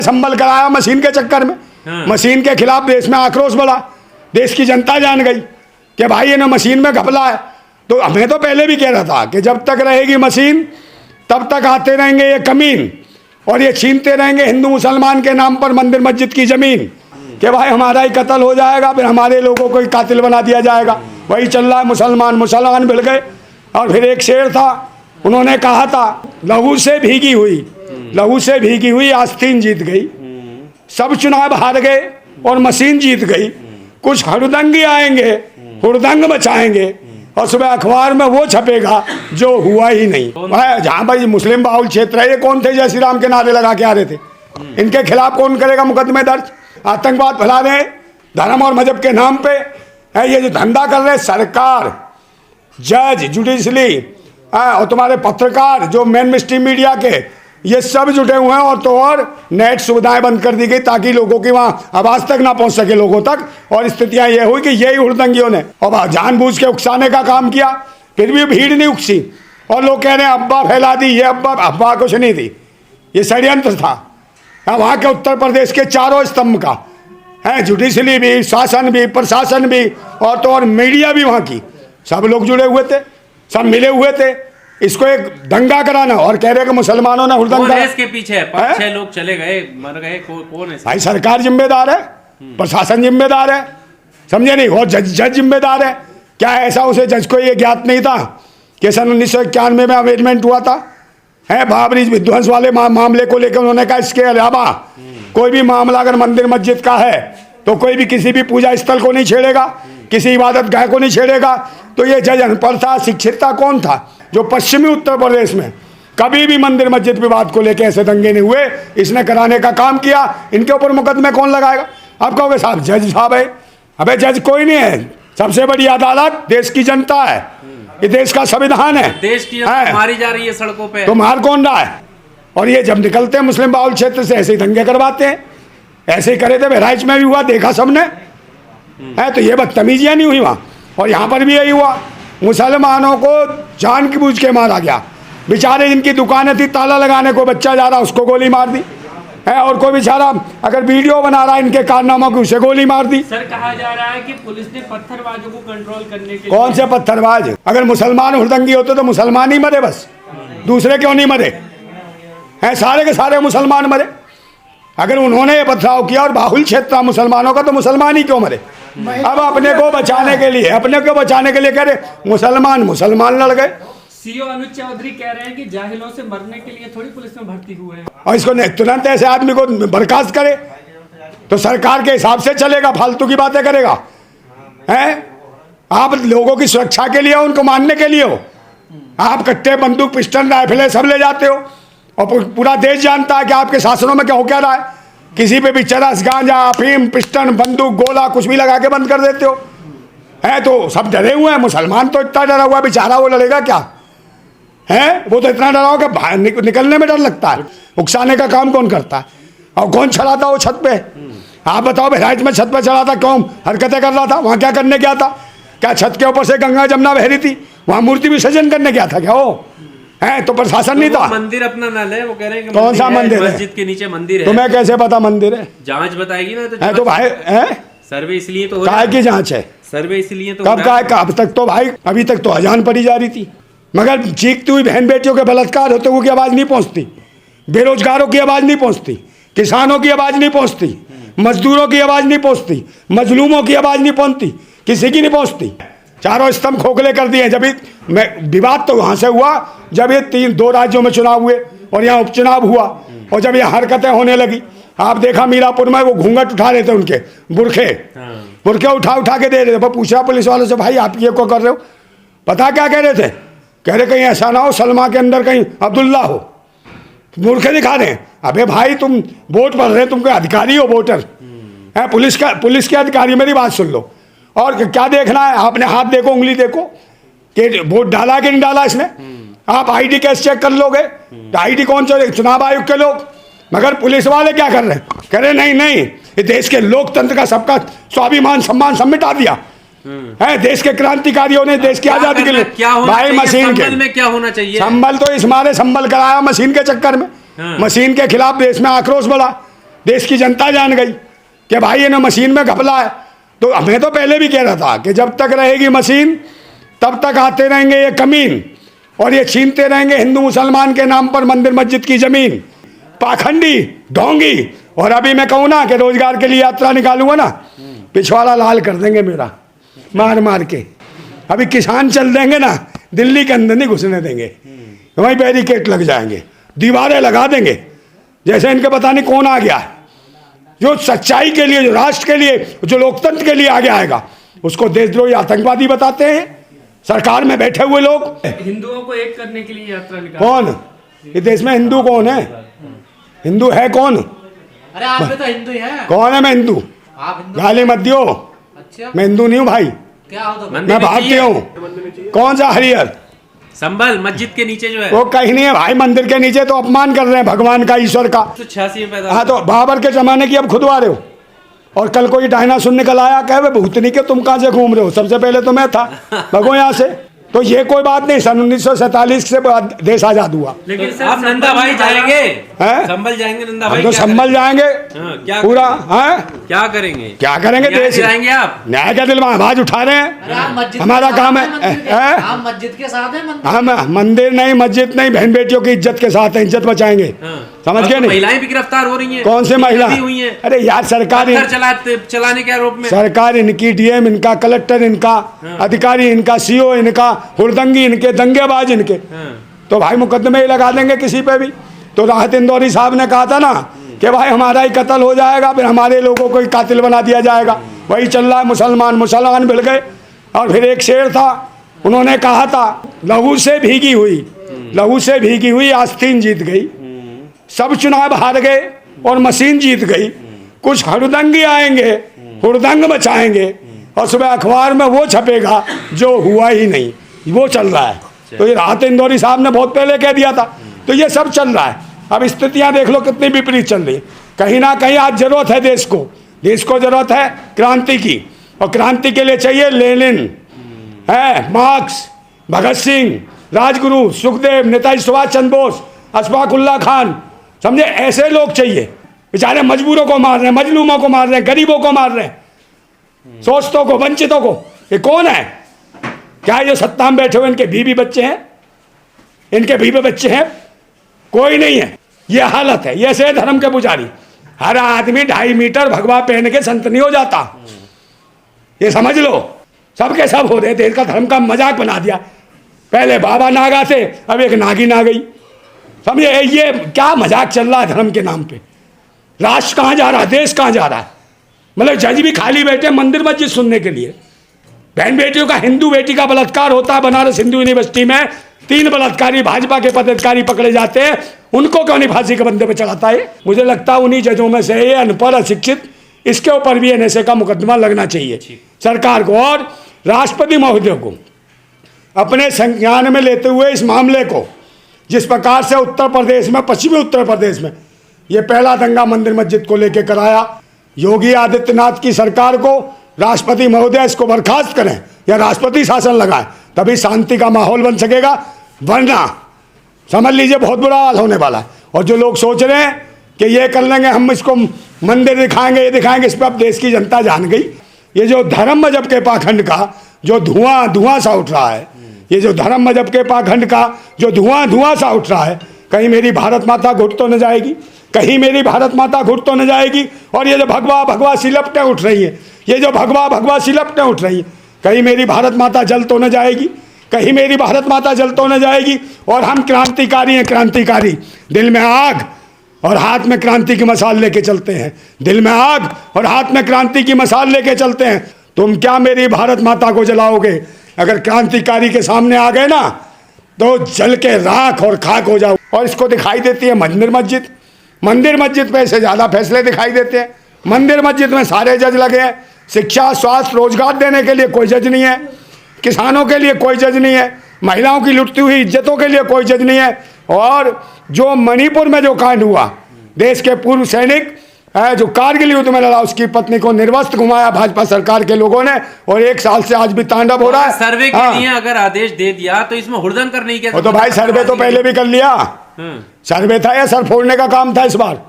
संभल कराया मशीन के चक्कर में। मशीन के खिलाफ देश में आक्रोश बढ़ा, देश की जनता जान गई कि भाई ये ना मशीन में घपला है। तो हमें तो पहले भी कह रहा था कि जब तक रहेगी मशीन तब तक आते रहेंगे ये कमीन, और ये छीनते रहेंगे हिंदू मुसलमान के नाम पर मंदिर मस्जिद की जमीन, कि भाई हमारा ही कत्ल हो जाएगा, फिर हमारे लोगों को ही कातिल बना दिया जाएगा। वही चल रहा है, मुसलमान भिड़ गए। और फिर एक शेर था, उन्होंने कहा था लहू से भीगी हुई आस्तीन जीत गई, सब चुनाव हार गए और मशीन जीत गई। कुछ हुड़दंगी आएंगे, हुड़दंग मचाएंगे, और सुबह अखबार में वो छपेगा जो हुआ ही नहीं। जहाँ भाई मुस्लिम बाहुल क्षेत्र है, ये कौन थे जय श्री राम के नारे लगा के आ रहे थे? इनके खिलाफ कौन करेगा मुकदमे दर्ज? आतंकवाद फैला रहे धर्म और मजहब के नाम पे है, ये जो धंधा कर रहे सरकार, जज, जुडिशली और तुम्हारे पत्रकार जो मेन स्ट्रीम मीडिया के, ये सब जुटे हुए हैं। और तो और नेट सुविधाएं बंद कर दी गई ताकि लोगों की वहाँ आवाज़ तक ना पहुँच सके लोगों तक। और स्थितियाँ ये हुई कि यही हुड़दंगियों ने और जानबूझ के उकसाने का काम किया, फिर भी भीड़ नहीं उकसी। और लोग कह रहे हैं अब्बा फैला दी, ये अब्बा कुछ नहीं थी, ये षड्यंत्र था। वहाँ के उत्तर प्रदेश के चारों स्तंभ का है, जुडिशली भी, शासन भी, प्रशासन भी, और तो और मीडिया भी, वहाँ की सब लोग जुड़े हुए थे, सब मिले हुए थे इसको एक दंगा कराना। और कह रहे कि मुसलमानों ने हुड़दंगा, इसके पीछे 5-6 लोग चले गए, मर गए, कौन है? भाई सरकार जिम्मेदार है, प्रशासन जिम्मेदार है, समझे नहीं? और जज जिम्मेदार है। क्या ऐसा उसे जज को ये ज्ञात नहीं था कि सन 1991 में अमेंडमेंट हुआ था है बाबरी विध्वंस वाले मामले को लेकर? उन्होंने कहा इसके अलावा कोई भी मामला अगर मंदिर मस्जिद का है तो कोई भी किसी भी पूजा स्थल को नहीं छेड़ेगा, किसी इबादत गाह को नहीं छेड़ेगा। तो ये जज अनपढ़ था, शिक्षित था, कौन था जो पश्चिमी उत्तर प्रदेश में कभी भी मंदिर मस्जिद विवाद को लेकर ऐसे दंगे नहीं हुए, इसने कराने का काम किया। इनके ऊपर मुकदमे कौन लगाएगा? आप कहोगे साहब जज साहब है। अबे जज कोई नहीं है, सबसे बड़ी अदालत देश की जनता है, ये देश का संविधान है। देश की मारी जा रही है सड़कों पे, तो मार कौन रहा है? और ये जब निकलते हैं मुस्लिम बाहुल क्षेत्र से ऐसे ही दंगे करवाते हैं। ऐसे ही करे थे, बहराइच में भी हुआ, देखा सबने है। तो ये बदतमीजियाँ नहीं हुई वहाँ, और यहाँ पर भी यही हुआ। मुसलमानों को जानबूझ के मारा गया। बेचारे जिनकी दुकानें थी, ताला लगाने को बच्चा जा रहा उसको गोली मार दी है, और कोई बेचारा अगर वीडियो बना रहा है इनके कारनामों की, उसे गोली मार दी। सर कहा जा रहा है कि पुलिस ने पत्थरबाजों को कंट्रोल करने के कौन से पत्थरबाज? अगर मुसलमान हुड़दंगी होते तो मुसलमान ही मरे, बस दूसरे क्यों नहीं मरे हैं? सारे के सारे मुसलमान मरे। अगर उन्होंने ये पथराव किया और बाहुल क्षेत्र मुसलमानों का, तो मुसलमान ही क्यों मरे? अब अपने को बचाने के लिए कह रहे मुसलमान लड़ गए। सीओ अनुज चौधरी कह रहे हैं कि जाहिलों से मरने के लिए थोड़ी पुलिस में भर्ती हुए हैं, और इसको तुरंत ऐसे आदमी को बर्खास्त करे तो सरकार के हिसाब से चलेगा, फालतू की बातें करेगा हैं? आप लोगों की सुरक्षा के लिए, उनको मारने के लिए हो? आप कट्टे, बंदूक, पिस्टल, राइफलें सब ले जाते हो, और पूरा देश जानता है कि आपके शासनों में क्या हो क्या रहा है। किसी पे भी चरस, गांजा, अफीम, पिस्टन, बंदूक, गोला कुछ भी लगा के बंद कर देते हो है। तो सब डरे हुए हैं। मुसलमान तो इतना डरा हुआ है बेचारा, वो लड़ेगा क्या है? वो तो इतना डरा हुआ कि बाहर निकलने में डर लगता है। उकसाने का काम कौन करता है? और कौन चढ़ाता वो छत पे? आप बताओ, बहराइच में छत पे चढ़ा था, कौन हरकतें कर रहा था? वहाँ क्या करने गया था? क्या छत के ऊपर से गंगा जमुना बह रही थी? वहाँ मूर्ति विसर्जन करने गया था क्या वो है? तो प्रशासन नहीं था। मंदिर अपना न ले, वो कह रहे हैं कि कौन सा मंदिर है? मस्जिद के नीचे मंदिर है। तुम्हें कैसे पता मंदिर है? जांच बताएगी ना। तो भाई सर्वे इसलिए तो काय की जांच है? सर्वे इसलिए तो कब का? अब तक तो भाई, अभी तक तो अजान पड़ी जा रही थी, मगर चीखती हुई बहन बेटियों के बलात्कार होते हुए की आवाज़ नहीं पहुंचती, बेरोजगारों की आवाज़ नहीं पहुंचती, किसानों की आवाज़ नहीं पहुंचती, मजदूरों की आवाज़ नहीं पहुंचती, मजलूमों की आवाज़ नहीं पहुंचती, किसी की नहीं पहुंचती। चारों स्तंभ खोखले कर दिए। जब विवाद तो वहाँ से हुआ जब ये 2 राज्यों में चुनाव हुए और यहाँ उपचुनाव हुआ, और जब यहाँ हरकतें होने लगी। आप देखा मीरापुर में वो घूंघट उठा रहे थे, उनके बुरखे उठा के दे रहे थे। पूछा पुलिस वालों से, भाई आप ये को कर रहे हो? पता क्या कह रहे थे? कह रहे कहीं ऐसा ना हो सलमा के अंदर कहीं अब्दुल्ला हो। बुरखे दिखा रहे हैं। अबे भाई तुम वोट पढ़ रहे, तुम कोई अधिकारी हो, वोटर है, पुलिस के अधिकारी। मेरी बात सुन लो। और क्या देखना है? आपने हाथ देखो, उंगली देखो कि वोट डाला कि नहीं डाला इसने। आप आईडी कैसे चेक कर लोगे? तो आईडी कौन चले? चुनाव आयोग के लोग। मगर पुलिस वाले क्या कर रहे हैं? कह रहे नहीं, ये देश के लोकतंत्र का सबका स्वाभिमान सम्मान सब मिटा दिया है। देश के क्रांतिकारियों ने देश की आजादी के लिए भाई मशीन के क्या होना चाहिए? संभल तो इस मारे संभल कराया मशीन के चक्कर में। मशीन के खिलाफ देश में आक्रोश बढ़ा, देश की जनता जान गई कि भाई ये ना मशीन में घपला है। तो मैं तो पहले भी कह रहा था कि जब तक रहेगी मशीन तब तक आते रहेंगे ये कमीन, और ये छीनते रहेंगे हिंदू मुसलमान के नाम पर मंदिर मस्जिद की जमीन, पाखंडी ढोंगी। और अभी मैं कहूँ ना कि रोजगार के लिए यात्रा निकालूंगा ना, पिछवाड़ा लाल कर देंगे मेरा मार मार के। अभी किसान चल देंगे ना, दिल्ली के अंदर नहीं घुसने देंगे, वहीं बैरिकेड लग जाएंगे, दीवारें लगा देंगे। जैसे इनके पता नहीं कौन आ गया है, जो सच्चाई के लिए, जो राष्ट्र के लिए, जो लोकतंत्र के लिए आगे आएगा उसको देशद्रोही आतंकवादी बताते हैं सरकार में बैठे हुए लोग। हिंदुओं को एक करने के लिए यात्रा निकाली। कौन इस देश में हिंदू कौन है? हिंदू है कौन? अरे आप भी तो हिंदू ही हैं। कौन है? मैं हिंदू? आप हिंदू? गाली मत दियो, अच्छा, मैं हिंदू नहीं हूँ भाई, क्या हो तो मंदिर मैं में भारतीय चाहिए। हूँ। कौन सा हरियर? संभल मस्जिद के नीचे जो है वो कहीं नहीं है भाई, मंदिर के नीचे तो अपमान कर रहे हैं भगवान का, ईश्वर का। 1986 में पैदा हाँ, तो बाबर के जमाने की अब खुदवा रहे हो, और कल कोई डायनासोर निकल आया कहे भूतनी के तुम कहाँ से घूम रहे हो, सबसे पहले तो मैं था, भगो यहाँ से। तो ये कोई बात नहीं, सन 1947 से बाद देश आजाद हुआ। लेकिन सर आप नंदा भाई जाएंगे, हैं? संभल जाएंगे नंदा हम भाई, तो क्या संभल जाएंगे हाँ, क्या पूरा। करेंगे? हैं? क्या करेंगे? क्या करेंगे? न्याय देश दिलाएंगे आप? न्याय का दिल में आवाज उठा रहे अरे आप हैं, मस्जिद हमारा के काम साथ है। हैं मंदिर के? हैं? आप मस्जिद के साथ हैं मंदिर? हम मंदिर नहीं, मस्जिद नहीं, बहन बेटियों की इज्जत के साथ है, इज्जत बचाएंगे। हाँ। समझ अब गए तो नहीं? महिलाएं भी गिरफ्तार हो रही हैं। कौन से महिला? भी हुई हैं। अरे यार सरकार चलाने के आरोप में सरकार इनकी, डीएम इनका, कलेक्टर इनका, अधिकारी इनका, सीओ इनका, हुड़दंगी इनके, दंगेबाज इनके। हाँ। तो भाई मुकदमे ही लगा देंगे किसी पे भी। तो राहत इंदौरी साहब ने कहा था ना कि भाई हमारा ही कत्ल हो जाएगा, फिर हमारे लोगों को ही कातिल बना दिया जाएगा। वही चल रहा है, मुसलमान मिल गए। और फिर एक शेर था, उन्होंने कहा था लहू से भीगी हुई आस्तीन जीत गई, सब चुनाव हार गए और मशीन जीत गई। कुछ हुड़दंगी आएंगे, हुड़दंग मचाएंगे, और सुबह अखबार में वो छपेगा जो हुआ ही नहीं। वो चल रहा है। तो ये राहत इंदौरी साहब ने बहुत पहले कह दिया था। तो ये सब चल रहा है। अब स्थितियां देख लो कितनी विपरीत चल रही है। कहीं ना कहीं आज जरूरत है देश को जरूरत है क्रांति की, और क्रांति के लिए चाहिए लेनिन है, मार्क्स, भगत सिंह, राजगुरु, सुखदेव, नेताजी सुभाष चंद्र बोस, अशफाक उल्लाह खान, समझे, ऐसे लोग चाहिए। बेचारे मजबूरों को मार रहे हैं, मजलूमों को मार रहे हैं, गरीबों को मार रहे हैं, शोषितों को, वंचितों को। ये कौन है? क्या ये सत्ता में बैठे हुए इनके बीवी बच्चे हैं? इनके बीवी बच्चे हैं? कोई नहीं है। ये हालत है। ये ऐसे धर्म के पुजारी, हर आदमी 2.5 मीटर भगवा पहन के संत नहीं हो जाता। ये समझ लो, सबके सब हो रहे। देश का धर्म का मजाक बना दिया। पहले बाबा नागा थे, अब एक नागिन आ गई। समझे, ये क्या मजाक चल रहा है धर्म के नाम पे। राष्ट्र कहाँ जा रहा है, देश कहाँ जा रहा है। मतलब जज भी खाली बैठे मंदिर मस्जिद सुनने के लिए। बहन बेटियों का, हिंदू बेटी का बलात्कार होता है बनारस हिंदू यूनिवर्सिटी में, 3 बलात्कारी भाजपा के पदाधिकारी पकड़े जाते हैं, उनको क्यों नहीं फांसी के बंदे पे चढ़ाता है? मुझे लगता है उन्हीं जजों में से ये अनपढ़, अशिक्षित, इसके ऊपर भी एनएसए का मुकदमा लगना चाहिए सरकार को। और राष्ट्रपति महोदय को अपने संज्ञान में लेते हुए इस मामले को, जिस प्रकार से उत्तर प्रदेश में, पश्चिमी उत्तर प्रदेश में ये पहला दंगा मंदिर मस्जिद को लेकर कराया, योगी आदित्यनाथ की सरकार को राष्ट्रपति महोदय इसको बर्खास्त करें या राष्ट्रपति शासन लगाएं, तभी शांति का माहौल बन सकेगा। वरना समझ लीजिए बहुत बुरा हाल होने वाला है। और जो लोग सोच रहे हैं कि ये कर लेंगे, हम इसको मंदिर दिखाएंगे, ये दिखाएंगे, इस पर अब देश की जनता जान गई। ये जो धर्म मजहब के पाखंड का जो धुआं सा उठ रहा है, ये जो धर्म मजहब के पाखंड का जो धुआं सा उठ रहा है, कहीं मेरी भारत माता घुट तो न जाएगी, कहीं मेरी भारत माता घुट तो न जाएगी। और ये जो भगवा सी लपटें उठ रही हैं, ये जो भगवा सी लपटें उठ रही हैं, कहीं मेरी भारत माता जल तो न जाएगी, कहीं मेरी भारत माता जल तो न जाएगी। और हम क्रांतिकारी हैं, क्रांतिकारी, दिल में आग और हाथ में क्रांति की मसाल लेके चलते हैं, दिल में आग और हाथ में क्रांति की मसाल लेके चलते हैं। तुम क्या मेरी भारत माता को जलाओगे? अगर क्रांतिकारी के सामने आ गए ना तो जल के राख और खाक हो जाओ। और इसको दिखाई देती है मंदिर मस्जिद पे से ज़्यादा फैसले दिखाई देते हैं। मंदिर मस्जिद में सारे जज लगे हैं। शिक्षा, स्वास्थ्य, रोजगार देने के लिए कोई जज नहीं है, किसानों के लिए कोई जज नहीं है, महिलाओं की लुटती हुई इज्जतों के लिए कोई जज नहीं है। और जो मणिपुर में जो कांड हुआ, देश के पूर्व सैनिक जो कारगिल युद्ध में लड़ा, उसकी पत्नी को निर्वस्त्र घुमाया भाजपा सरकार के लोगों ने, और 1 साल से आज भी तांडव हो रहा है। सर्वे के लिए अगर आदेश दे दिया तो इसमें हुड़दंग करने की क्या? तो भाई सर्वे तो पहले भी कर लिया, सर्वे था या सर फोड़ने का काम था इस बार?